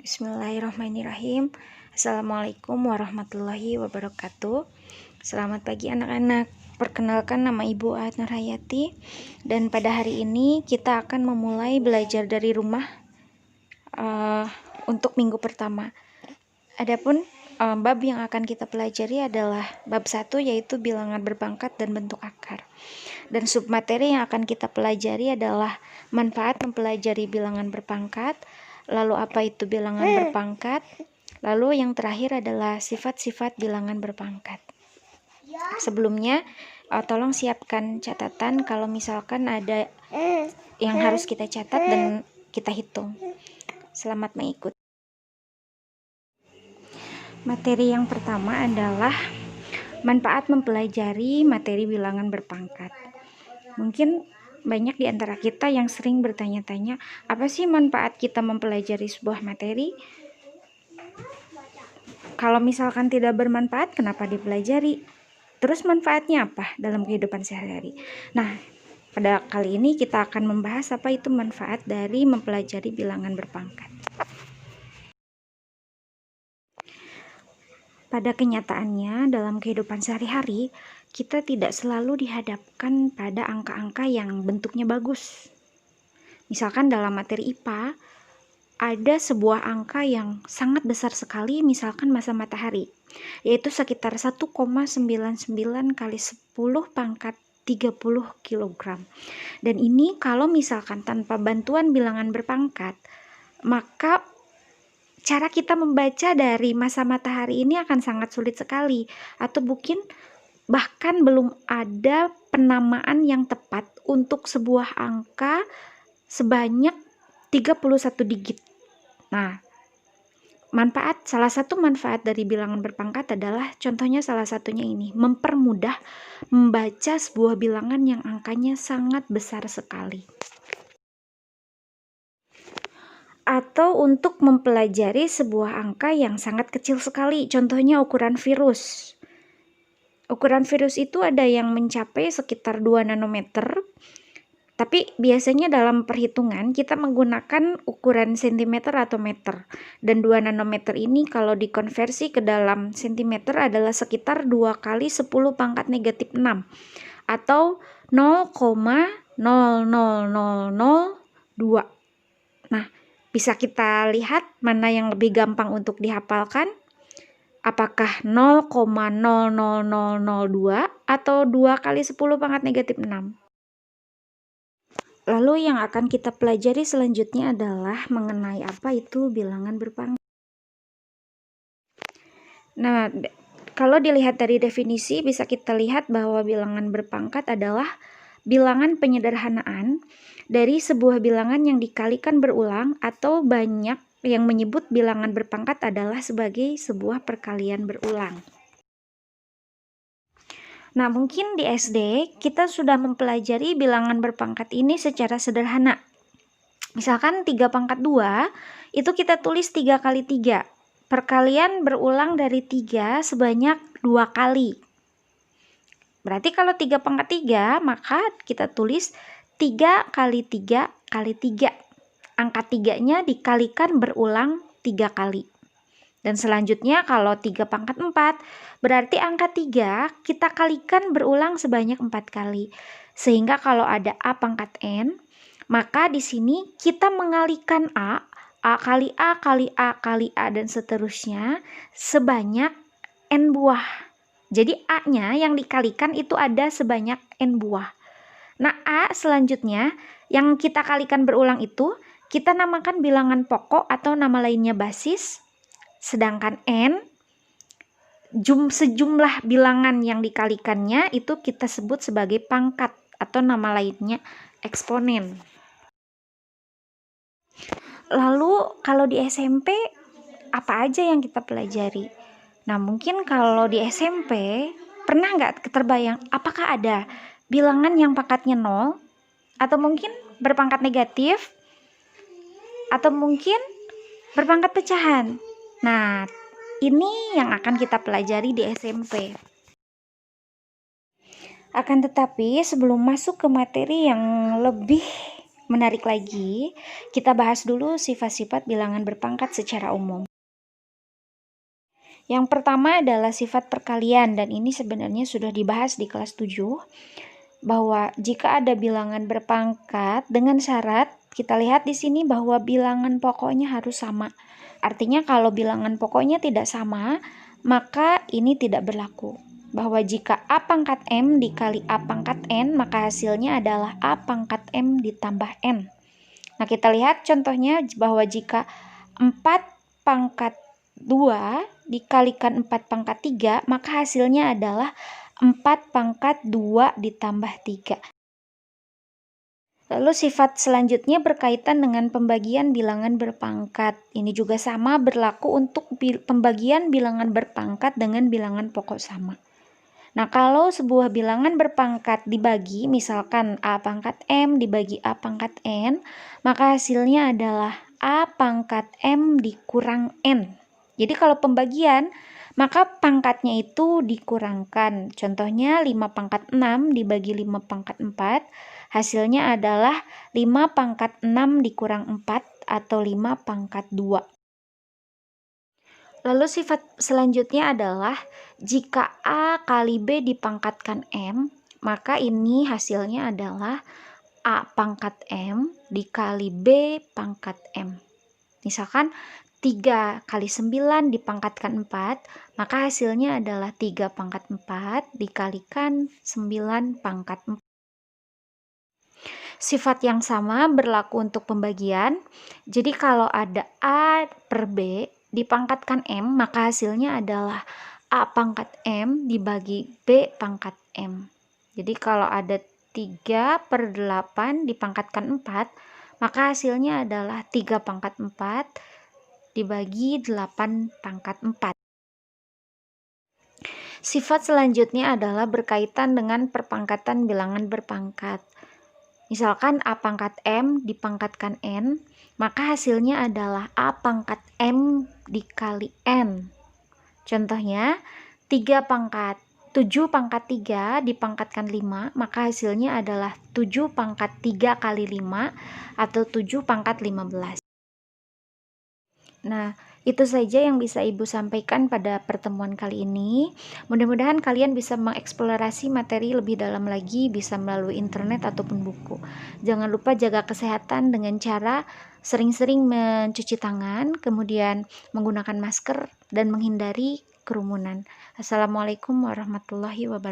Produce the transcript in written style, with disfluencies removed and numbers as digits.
Bismillahirrahmanirrahim. Assalamualaikum warahmatullahi wabarakatuh. Selamat pagi anak-anak. Perkenalkan, nama Ibu Aat Nurhayati. Dan pada hari ini kita akan memulai belajar dari rumah untuk minggu pertama. Adapun bab yang akan kita pelajari adalah bab 1, yaitu bilangan berpangkat dan bentuk akar. Dan submateri yang akan kita pelajari adalah manfaat mempelajari bilangan berpangkat, lalu apa itu bilangan berpangkat, lalu yang terakhir adalah sifat-sifat bilangan berpangkat. Sebelumnya, tolong siapkan catatan kalau misalkan ada yang harus kita catat dan kita hitung. Selamat mengikuti. Materi yang pertama adalah manfaat mempelajari materi bilangan berpangkat. Mungkin banyak di antara kita yang sering bertanya-tanya, apa sih manfaat kita mempelajari sebuah materi? Kalau misalkan tidak bermanfaat, kenapa dipelajari? Terus manfaatnya apa dalam kehidupan sehari-hari? Nah, pada kali ini kita akan membahas apa itu manfaat dari mempelajari bilangan berpangkat. Pada kenyataannya, dalam kehidupan sehari-hari, kita tidak selalu dihadapkan pada angka-angka yang bentuknya bagus. Misalkan dalam materi IPA, ada sebuah angka yang sangat besar sekali, misalkan massa matahari, yaitu sekitar 1,99 kali 10 pangkat 30 kg. Dan ini kalau misalkan tanpa bantuan bilangan berpangkat, maka cara kita membaca dari massa matahari ini akan sangat sulit sekali, atau mungkin bahkan belum ada penamaan yang tepat untuk sebuah angka sebanyak 31 digit. Nah, salah satu manfaat dari bilangan berpangkat adalah, contohnya salah satunya ini, mempermudah membaca sebuah bilangan yang angkanya sangat besar sekali. Atau untuk mempelajari sebuah angka yang sangat kecil sekali, contohnya ukuran virus. Ukuran virus itu ada yang mencapai sekitar 2 nanometer, tapi biasanya dalam perhitungan kita menggunakan ukuran cm atau meter. Dan 2 nanometer ini kalau dikonversi ke dalam cm adalah sekitar 2 kali 10 pangkat negatif 6 atau 0,00002. Nah, bisa kita lihat mana yang lebih gampang untuk dihafalkan? Apakah 0,00002 atau 2 kali 10 pangkat negatif 6? Lalu yang akan kita pelajari selanjutnya adalah mengenai apa itu bilangan berpangkat. Nah, kalau dilihat dari definisi, bisa kita lihat bahwa bilangan berpangkat adalah bilangan penyederhanaan dari sebuah bilangan yang dikalikan berulang, atau banyak yang menyebut bilangan berpangkat adalah sebagai sebuah perkalian berulang. Nah, mungkin di SD kita sudah mempelajari bilangan berpangkat ini secara sederhana. Misalkan 3 pangkat 2, itu kita tulis 3 kali 3. Perkalian berulang dari 3 sebanyak 2 kali. Berarti kalau 3 pangkat 3, maka kita tulis 3 kali 3 kali 3. Angka 3-nya dikalikan berulang 3 kali. Dan selanjutnya kalau 3 pangkat 4, berarti angka 3 kita kalikan berulang sebanyak 4 kali. Sehingga kalau ada A pangkat N, maka di sini kita mengalikan A kali A kali A kali A dan seterusnya sebanyak N buah. Jadi A-nya yang dikalikan itu ada sebanyak N buah. Nah, A selanjutnya yang kita kalikan berulang itu kita namakan bilangan pokok atau nama lainnya basis. Sedangkan N, sejumlah bilangan yang dikalikannya itu kita sebut sebagai pangkat atau nama lainnya eksponen. Lalu kalau di SMP, apa aja yang kita pelajari? Nah, mungkin kalau di SMP, pernah nggak terbayang apakah ada bilangan yang pangkatnya 0? Atau mungkin berpangkat negatif? Atau mungkin berpangkat pecahan? Nah, ini yang akan kita pelajari di SMP. Akan tetapi sebelum masuk ke materi yang lebih Menarik lagi, kita bahas dulu sifat-sifat bilangan berpangkat secara umum. Yang pertama adalah sifat perkalian, dan ini sebenarnya sudah dibahas di kelas 7, bahwa jika ada bilangan berpangkat dengan syarat, kita lihat di sini bahwa bilangan pokoknya harus sama. Artinya kalau bilangan pokoknya tidak sama, maka ini tidak berlaku. Bahwa jika A pangkat M dikali A pangkat N, maka hasilnya adalah A pangkat M ditambah N. Nah, kita lihat contohnya bahwa jika 4 pangkat 2 dikalikan 4 pangkat 3, maka hasilnya adalah 4 pangkat 2 ditambah 3. Lalu sifat selanjutnya berkaitan dengan pembagian bilangan berpangkat. Ini juga sama berlaku untuk pembagian bilangan berpangkat dengan bilangan pokok sama. Nah, kalau sebuah bilangan berpangkat dibagi, misalkan A pangkat M dibagi A pangkat N, maka hasilnya adalah A pangkat M dikurang N. Jadi kalau pembagian, maka pangkatnya itu dikurangkan. Contohnya 5 pangkat 6 dibagi 5 pangkat 4, hasilnya adalah 5 pangkat 6 dikurang 4 atau 5 pangkat 2. Lalu sifat selanjutnya adalah jika A kali B dipangkatkan M, maka ini hasilnya adalah A pangkat M dikali B pangkat M. Misalkan 3 kali 9 dipangkatkan 4, maka hasilnya adalah 3 pangkat 4 dikalikan 9 pangkat 4. Sifat yang sama berlaku untuk pembagian. Jadi kalau ada A per B dipangkatkan M, maka hasilnya adalah A pangkat M dibagi B pangkat M. Jadi kalau ada 3 per 8 dipangkatkan 4, maka hasilnya adalah 3 pangkat 4 dibagi 8 pangkat 4. Sifat selanjutnya adalah berkaitan dengan perpangkatan bilangan berpangkat. Misalkan A pangkat M dipangkatkan N, maka hasilnya adalah A pangkat M dikali N. Contohnya, 7 pangkat 3 dipangkatkan 5, maka hasilnya adalah 7 pangkat 3 kali 5 atau 7 pangkat 15. Nah, itu saja yang bisa Ibu sampaikan pada pertemuan kali ini. Mudah-mudahan kalian bisa mengeksplorasi materi lebih dalam lagi, bisa melalui internet ataupun buku. Jangan lupa jaga kesehatan dengan cara sering-sering mencuci tangan, kemudian menggunakan masker, dan menghindari kerumunan. Assalamualaikum warahmatullahi wabarakatuh.